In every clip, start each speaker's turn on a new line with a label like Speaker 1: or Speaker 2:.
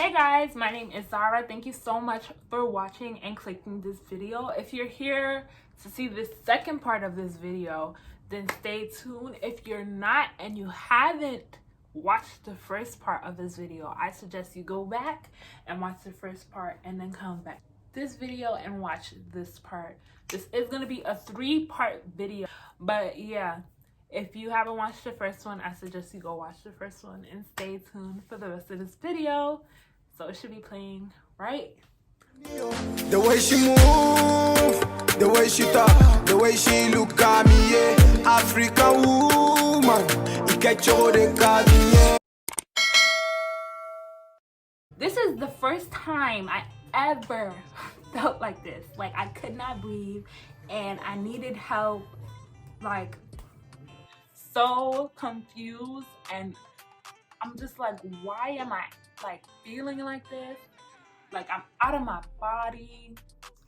Speaker 1: Hey guys, my name is Zara. Thank you so much for watching and clicking this video. If you're here to see the second part of this video, then stay tuned. If you're not and you haven't watched the first part of this video, I suggest you go back and watch the first part and then come back this video and watch this part. This is going to be a 3-part video, but yeah, if you haven't watched the first one, I suggest you go watch the first one and stay tuned for the rest of this video. So it should be playing right.
Speaker 2: The way she move, the way she talk, the way she look at me, yeah. African woman, you get your yeah.
Speaker 1: This is the first time I ever felt like this. Like I could not breathe and I needed help. Like so confused, and I'm just like, why am I like feeling like this? Like I'm out of my body.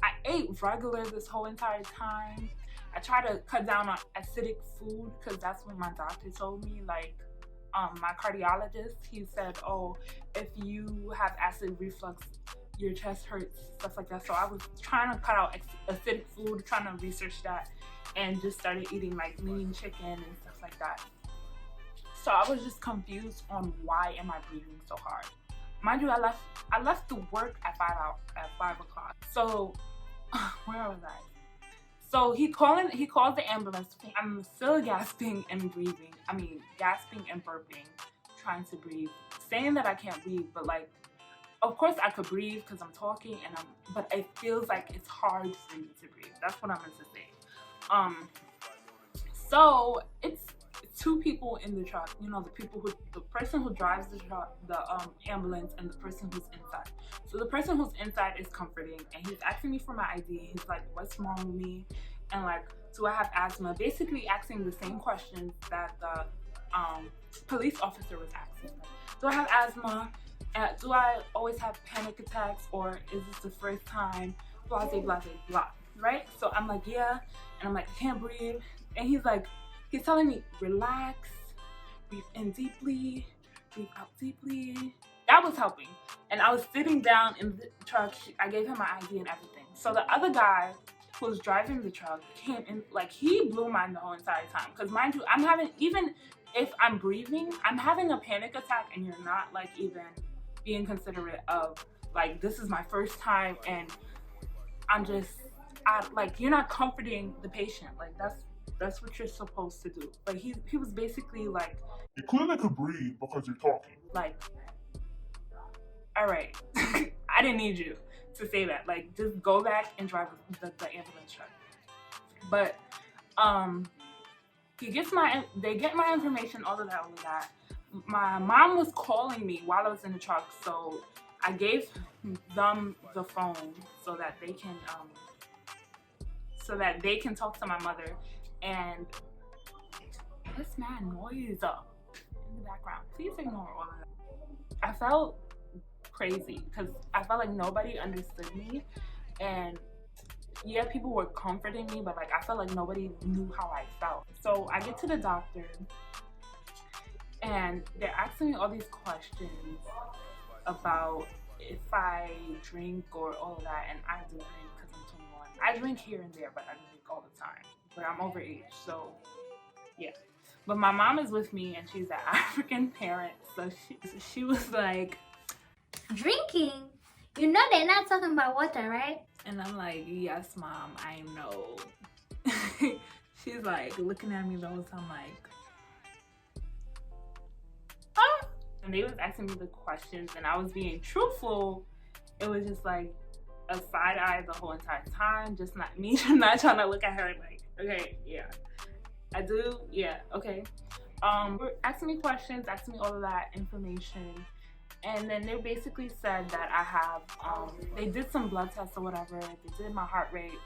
Speaker 1: I ate regular this whole entire time. I try to cut down on acidic food because that's what my doctor told me. Like my cardiologist, he said, oh, if you have acid reflux, your chest hurts, stuff like that. So I was trying to cut out acidic food, trying to research that, and just started eating like lean chicken and stuff like that. So I was just confused on why am I breathing so hard. Mind you, I left to work at 5 o'clock. So where was I? So he calls the ambulance. I'm still gasping and breathing. I mean, gasping and burping, trying to breathe, saying that I can't breathe, but like, of course I could breathe because I'm talking, but it feels like it's hard for me to breathe. That's what I meant to say. So it's 2 people in the truck. You know, the person who drives the truck, the ambulance, and the person who's inside. So the person who's inside is comforting, and he's asking me for my ID. He's like, "What's wrong with me?" And like, "Do I have asthma?" Basically asking the same questions that the police officer was asking. Do I have asthma? Do I always have panic attacks, or is this the first time? Blah, blah, blah, blah. Right? So I'm like, yeah. And I'm like, I can't breathe. And he's telling me, relax, breathe in deeply, breathe out deeply. That was helping. And I was sitting down in the truck. I gave him my ID and everything. So the other guy who was driving the truck came in, like, he blew my the whole entire time. Because mind you, I'm having, even if I'm breathing, I'm having a panic attack, and you're not like even being considerate of, like, this is my first time, and I'm just, like, you're not comforting the patient. Like, that's what you're supposed to do. Like he was basically like,
Speaker 3: you clearly could breathe because you're talking.
Speaker 1: Like, all right, I didn't need you to say that. Like, just go back and drive the ambulance truck. But they get my information, all of that. My mom was calling me while I was in the truck, so I gave them the phone so that they can talk to my mother. And this mad noise in the background. Please ignore all of that. I felt crazy because I felt like nobody understood me, and yeah, people were comforting me, but like I felt like nobody knew how I felt. So I get to the doctor, and they're asking me all these questions about if I drink or all of that, and I do drink because I'm 21. I drink here and there, but I don't drink all the time. But I'm overage, so yeah. But my mom is with me, and she's an African parent, so she was like,
Speaker 4: drinking? You know they're not talking about water, right?
Speaker 1: And I'm like, yes, Mom, I know. She's like looking at me the whole time like, oh. And they was asking me the questions, and I was being truthful. It was just like a side eye the whole entire time, just not me, not trying to look at her like, okay, yeah, I do, yeah, okay. Asking me questions, asking me all of that information, and then they basically said that I have, they did some blood tests or whatever. They did my heart rate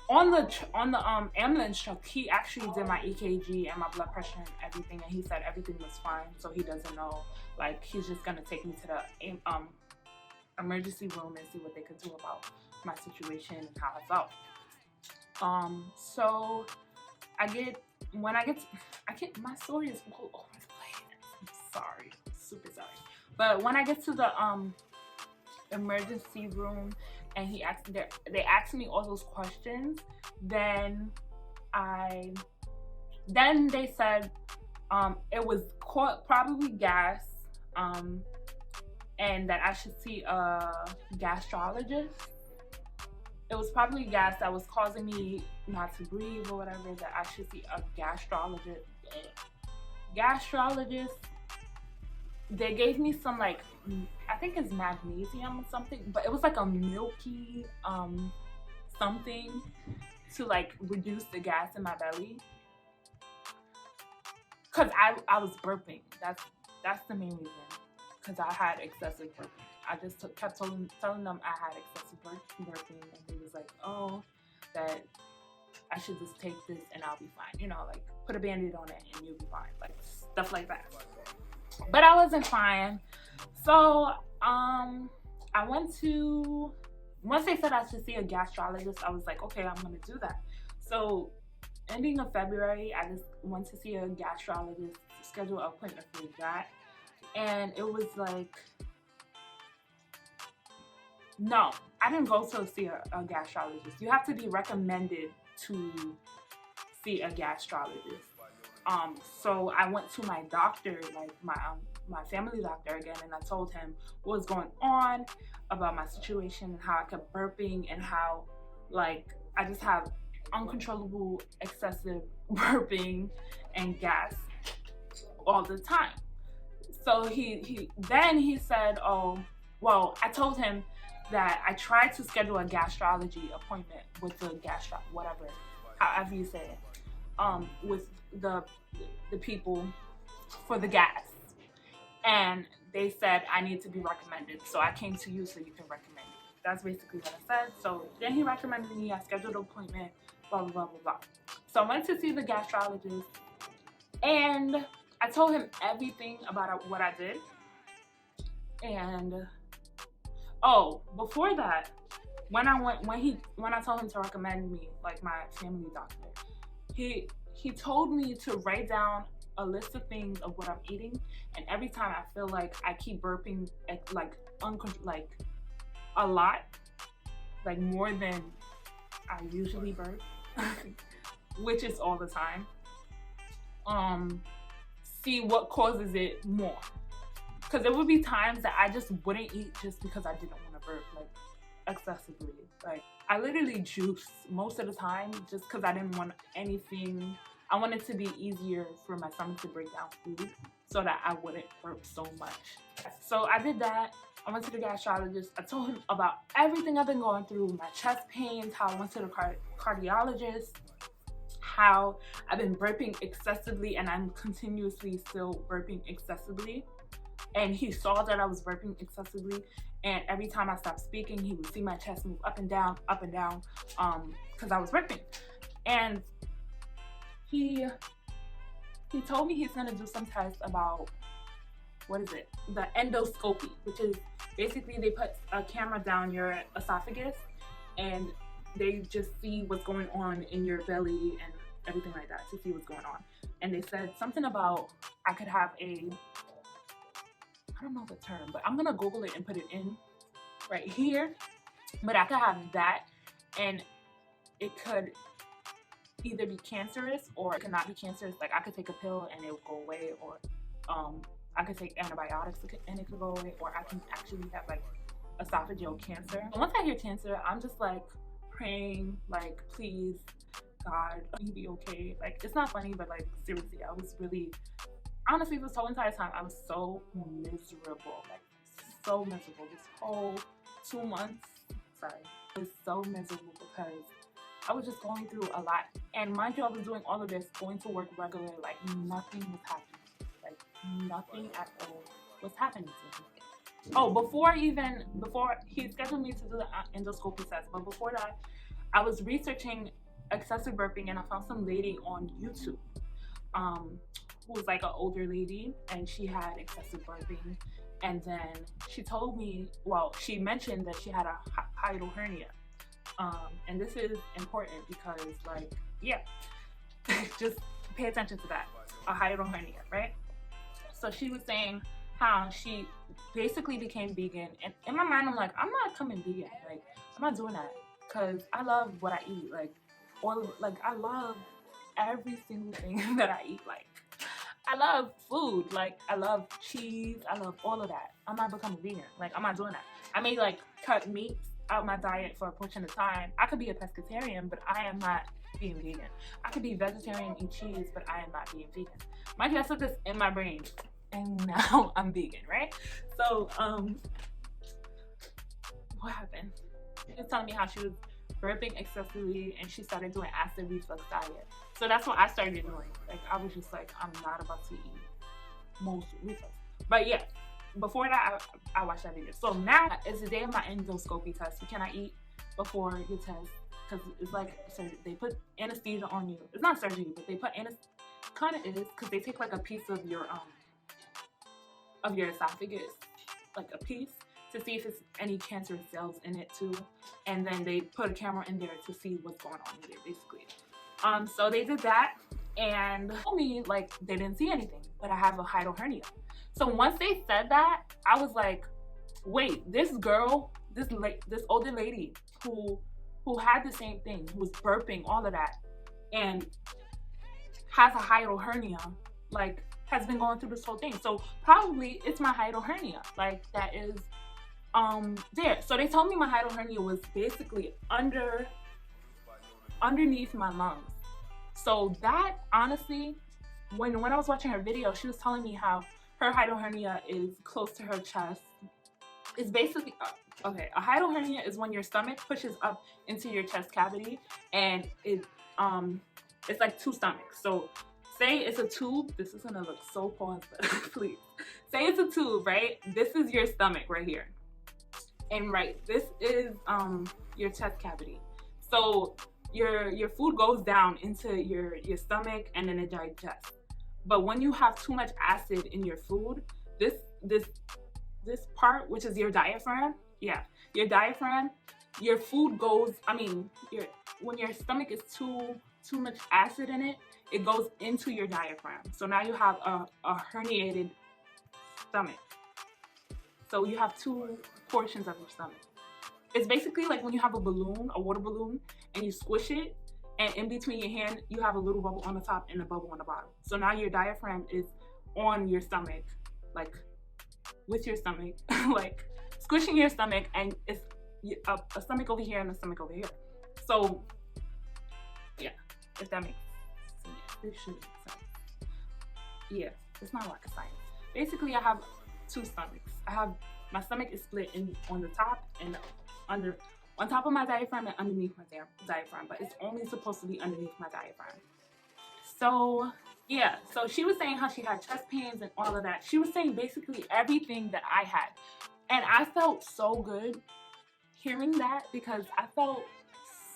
Speaker 1: on the ambulance truck. He actually did my EKG and my blood pressure and everything, and he said everything was fine. So he doesn't know, like, he's just gonna take me to the emergency room and see what they could do about my situation and how I felt. So my story is all over the place. I'm sorry, super sorry. But when I get to the emergency room, and they asked me all those questions. Then they said it was probably gas, and that I should see a gastrologist. It was probably gas that was causing me not to breathe or whatever, that I should see a gastrologist. They gave me some, like, I think it's magnesium or something, but it was like a milky something to like reduce the gas in my belly, because I was burping. That's the main reason, because I had excessive burping. I just kept telling them I had excessive burping, and they was like, oh, that I should just take this and I'll be fine, you know, like put a band-aid on it and you'll be fine, like stuff like that. But I wasn't fine. So I went to, once they said I should see a gastrologist, I was like, okay, I'm gonna do that. So ending of February, I just went to see a gastrologist, schedule an appointment for that, and it was like, no, I didn't go to see a gastrologist. You have to be recommended to see a gastrologist. So I went to my doctor, like my family doctor again, and I told him what was going on about my situation and how I kept burping and how, like, I just have uncontrollable excessive burping and gas all the time. So he said, oh, well, I told him that I tried to schedule a gastrology appointment with the whatever, however you say it, with the people for the gas, and they said I need to be recommended, so I came to you so you can recommend me. That's basically what I said. So then he recommended me, I scheduled an appointment, blah blah blah blah blah. So I went to see the gastrologist, and I told him everything about what I did. And oh, before that, when I told him to recommend me, like my family doctor, he told me to write down a list of things of what I'm eating, and every time I feel like I keep burping like a lot, like more than I usually burp, which is all the time, see what causes it more. Because there would be times that I just wouldn't eat just because I didn't want to burp, like, excessively. Like, I literally juice most of the time just because I didn't want anything. I wanted it to be easier for my stomach to break down food so that I wouldn't burp so much. So I did that. I went to the gastrologist. I told him about everything I've been going through, my chest pains, how I went to the cardiologist, how I've been burping excessively, and I'm continuously still burping excessively. And he saw that I was burping excessively, and every time I stopped speaking, he would see my chest move up and down, because I was burping. And he told me he's gonna do some test about, what is it? The endoscopy, which is basically they put a camera down your esophagus and they just see what's going on in your belly and everything like that, to see what's going on. And they said something about I could have I don't know the term, but I'm gonna Google it and put it in right here. But I could have that, and it could either be cancerous or it could not be cancerous. Like, I could take a pill and it would go away, or I could take antibiotics and it could go away, or I can actually have like esophageal cancer. And once I hear cancer, I'm just like praying, like, please God, let me be okay. Like, it's not funny, but like, seriously, I was really, honestly, this whole entire time I was so miserable, like so miserable. This whole 2 months, I was so miserable because I was just going through a lot. And mind you, I was doing all of this, going to work regular, like nothing was happening. Like, nothing at all was happening to me. Oh, before he scheduled me to do the endoscopy test, but before that, I was researching excessive burping, and I found some lady on YouTube who was like an older lady, and she had excessive burping. And then she told me, well, she mentioned that she had a hiatal hernia. And this is important because, like, yeah, just pay attention to that, a hiatal hernia, right? So she was saying how she basically became vegan. And in my mind, I'm like, I'm not becoming vegan. Like, I'm not doing that because I love what I eat. Like, I love every single thing that I eat. Like, I love food. Like, I love cheese. I love all of that. I'm not becoming vegan. Like, I'm not doing that. I may like cut meat out my diet for a portion of time. I could be a pescatarian, but I am not being vegan. I could be vegetarian, eat cheese, but I am not being vegan. Mind you, I put this in my brain, and now I'm vegan, right? So, what happened? She was telling me how she was burping excessively, and she started doing acid reflux diet. So that's what I started doing. Like, I was just like, I'm not about to eat most reflux. But yeah, before that, I watched that video. So now it's the day of my endoscopy test. You cannot eat before your test because it's like they put anesthesia on you. It's not surgery, but they put anesthesia. Kind of is because they take like a piece of your esophagus, like a piece, to see if it's any cancerous cells in it too, and then they put a camera in there to see what's going on with it, basically. So they did that and told me like they didn't see anything, but I have a hiatal hernia. So once they said that, I was like, wait, this girl, this older lady who had the same thing, who was burping, all of that, and has a hiatal hernia, like has been going through this whole thing. So probably it's my hiatal hernia, like that is there. So they told me my hiatal hernia was basically underneath my lungs. So that honestly, when I was watching her video, she was telling me how her hiatal hernia is close to her chest. It's basically okay, a hiatal hernia is when your stomach pushes up into your chest cavity, and it's like two stomachs. So say it's a tube. This is gonna look so paused, but please. Say it's a tube, right? This is your stomach right here. And right, this is your chest cavity. So your food goes down into your stomach and then it digests. But when you have too much acid in your food, this part, which is your diaphragm, yeah, your diaphragm, your food goes, when your stomach is too much acid in it, it goes into your diaphragm. So now you have a herniated stomach. So you have two portions of your stomach. It's basically like when you have a balloon, a water balloon, and you squish it, and in between your hand, you have a little bubble on the top and a bubble on the bottom. So now your diaphragm is on your stomach, like with your stomach, like squishing your stomach, and it's a stomach over here and a stomach over here. So yeah, if that makes sense. This should make sense. Yeah, it's not rocket science. Basically, I have two stomachs. My stomach is split on the top and on top of my diaphragm and underneath my diaphragm, but it's only supposed to be underneath my diaphragm. So yeah, so she was saying how she had chest pains and all of that. She was saying basically everything that I had, and I felt so good hearing that because I felt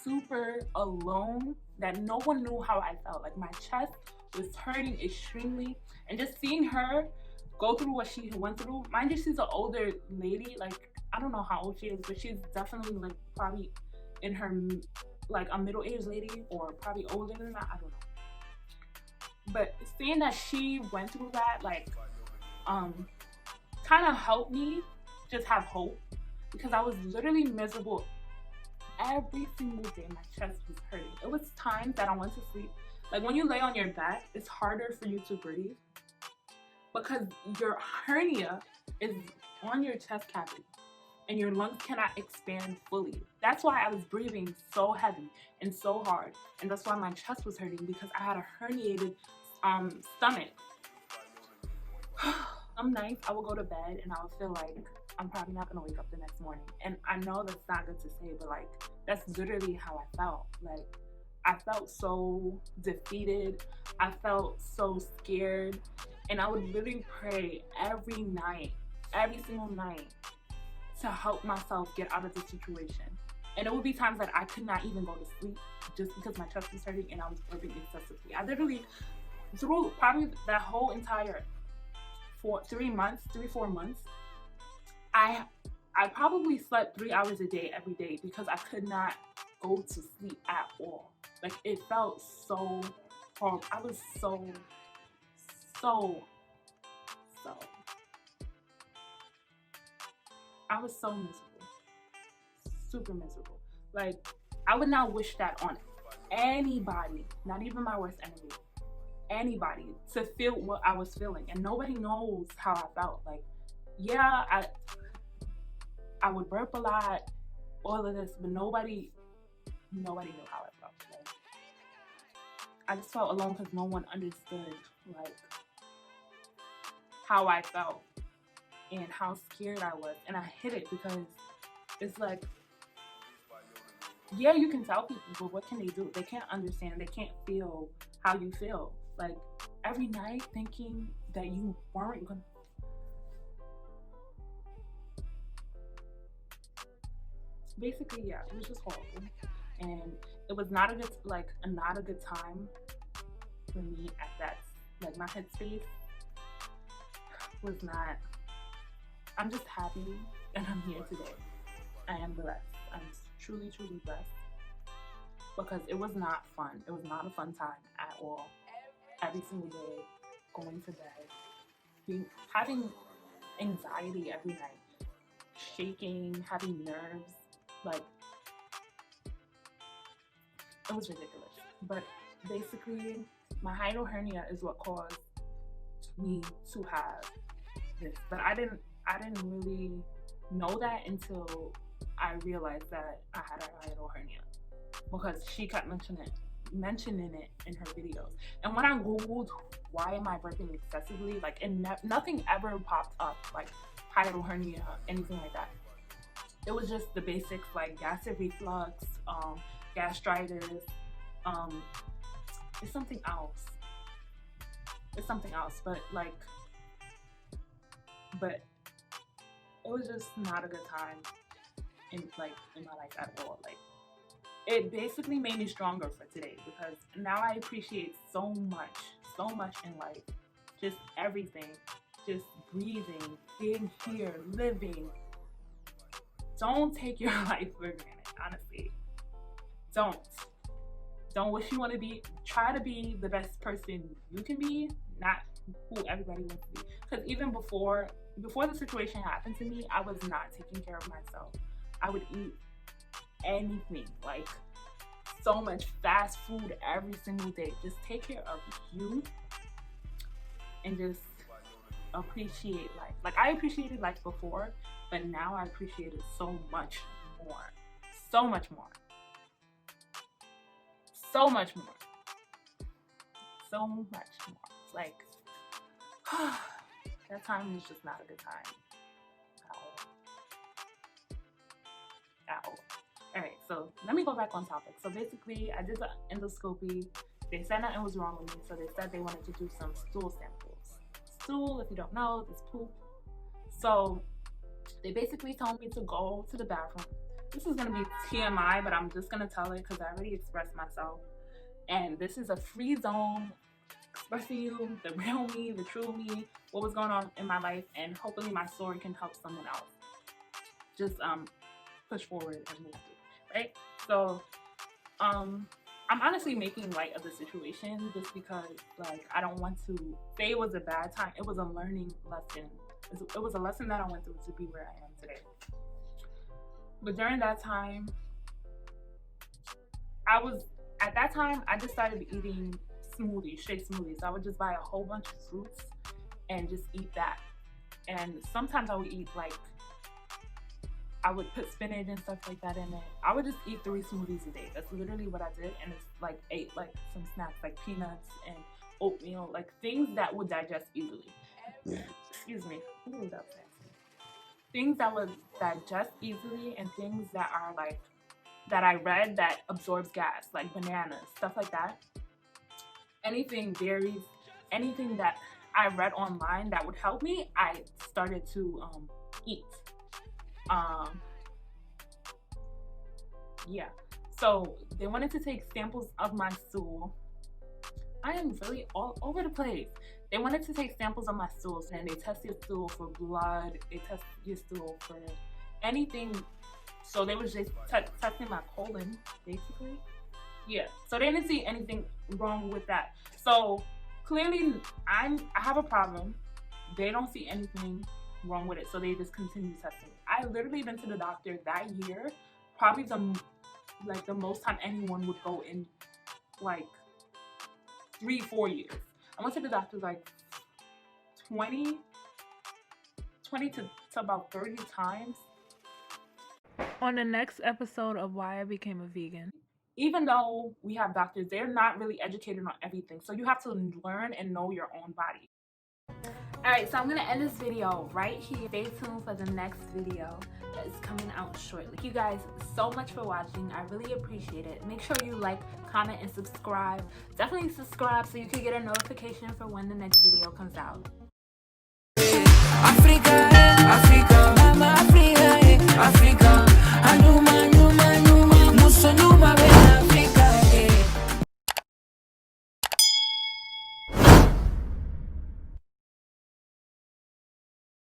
Speaker 1: super alone, that no one knew how I felt. Like my chest was hurting extremely, and just seeing her go through what she went through. Mind you, she's an older lady. Like, I don't know how old she is, but she's definitely like probably in her, like a middle-aged lady or probably older than that. I don't know. But seeing that she went through that, like, kind of helped me just have hope, because I was literally miserable every single day. My chest was hurting. It was times that I went to sleep. Like when you lay on your back, it's harder for you to breathe because your hernia is on your chest cavity and your lungs cannot expand fully. That's why I was breathing so heavy and so hard, and that's why my chest was hurting, because I had a herniated stomach. Some nights I will go to bed and I will feel like I'm probably not gonna wake up the next morning, and I know that's not good to say, but like that's literally how I felt. Like I felt so defeated, I felt so scared, and I would literally pray every night, every single night, to help myself get out of the situation. And it would be times that I could not even go to sleep just because my chest was hurting and I was burping excessively. I literally, through probably that whole entire 4 months, I probably slept 3 hours a day every day because I could not go to sleep at all. Like it felt so horrible. I was so I was so miserable, super miserable. Like, I would not wish that on anybody, not even my worst enemy, anybody, to feel what I was feeling. And nobody knows how I felt. Like, yeah, I would burp a lot, all of this, but nobody knew how I felt. Like, I just felt alone because no one understood, like, how I felt and how scared I was. And I hid it because it's like, yeah, you can tell people, but what can they do? They can't understand. They can't feel how you feel. Like, every night thinking that you weren't gonna. Basically, yeah, it was just horrible, and it was not a good time for me at that. Like, my headspace was not. I'm just happy that I'm here today. I am blessed. I'm truly, truly blessed, because it was not fun. It was not a fun time at all. Every single day, going to bed, having anxiety every night, shaking, having nerves. Like, it was ridiculous. But basically, my hiatal hernia is what caused me to have this. But I didn't really know that until I realized that I had a hiatal hernia, because she kept mentioning it in her videos. And when I googled why am I burping excessively, like, nothing ever popped up like hiatal hernia, anything like that. It was just the basics, like gastric reflux, gastritis. It's something else. But it was just not a good time in my life at all. Like, it basically made me stronger for today, because now I appreciate so much in life. Just everything, just breathing, being here, living. Don't take your life for granted, honestly. Don't wish you want to be. Try to be the best person you can be, not who everybody wants to be. Because even before the situation happened to me, I was not taking care of myself. I would eat anything, like so much fast food every single day. Just take care of you and just appreciate life. Like, I appreciated life before, but now I appreciate it so much more. So much more. So much more. So much more. It's like, that time was just not a good time. At all. Alright, so let me go back on topic. So basically, I did the endoscopy. They said nothing was wrong with me, so they said they wanted to do some stool samples. Stool, if you don't know, is poop. So they basically told me to go to the bathroom. This is going to be TMI, but I'm just going to tell it because I already expressed myself. And this is a free zone, expressing you, the real me, the true me, what was going on in my life, and hopefully my story can help someone else. Just push forward and move through, right? So I'm honestly making light of the situation just because, like, I don't want to say it was a bad time. It was a learning lesson. It was a lesson that I went through to be where I am today. But during that time, I just started eating smoothies, shake smoothies. I would just buy a whole bunch of fruits and just eat that. And sometimes I would eat, like, I would put spinach and stuff like that in it. I would just eat 3 smoothies a day. That's literally what I did. And it's like, ate like some snacks like peanuts and oatmeal, like things that would digest easily. Excuse me. Ooh, that was nasty. Things that would digest easily, and things that are like, that I read that absorbs gas, like bananas, stuff like that. Anything, berries, anything that I read online that would help me, I started to eat. Yeah, so they wanted to take samples of my stool. I am really all over the place. They wanted to take samples of my stools, and they test your stool for blood. They test your stool for anything. So they was just testing my colon, basically. Yeah, so they didn't see anything wrong with that. So clearly I have a problem. They don't see anything. wrong with it, so they just continue testing. I literally been to the doctor that year, probably the most time anyone would go in like 3-4 years. I went to the doctor like 20 to about 30 times. On the next episode of Why I Became a Vegan, even though we have doctors, they're not really educated on everything, so you have to learn and know your own body. Alright, so I'm gonna end this video right here. Stay tuned for the next video that is coming out shortly. Thank you guys so much for watching. I really appreciate it. Make sure you like, comment, and subscribe. Definitely subscribe so you can get a notification for when the next video comes out.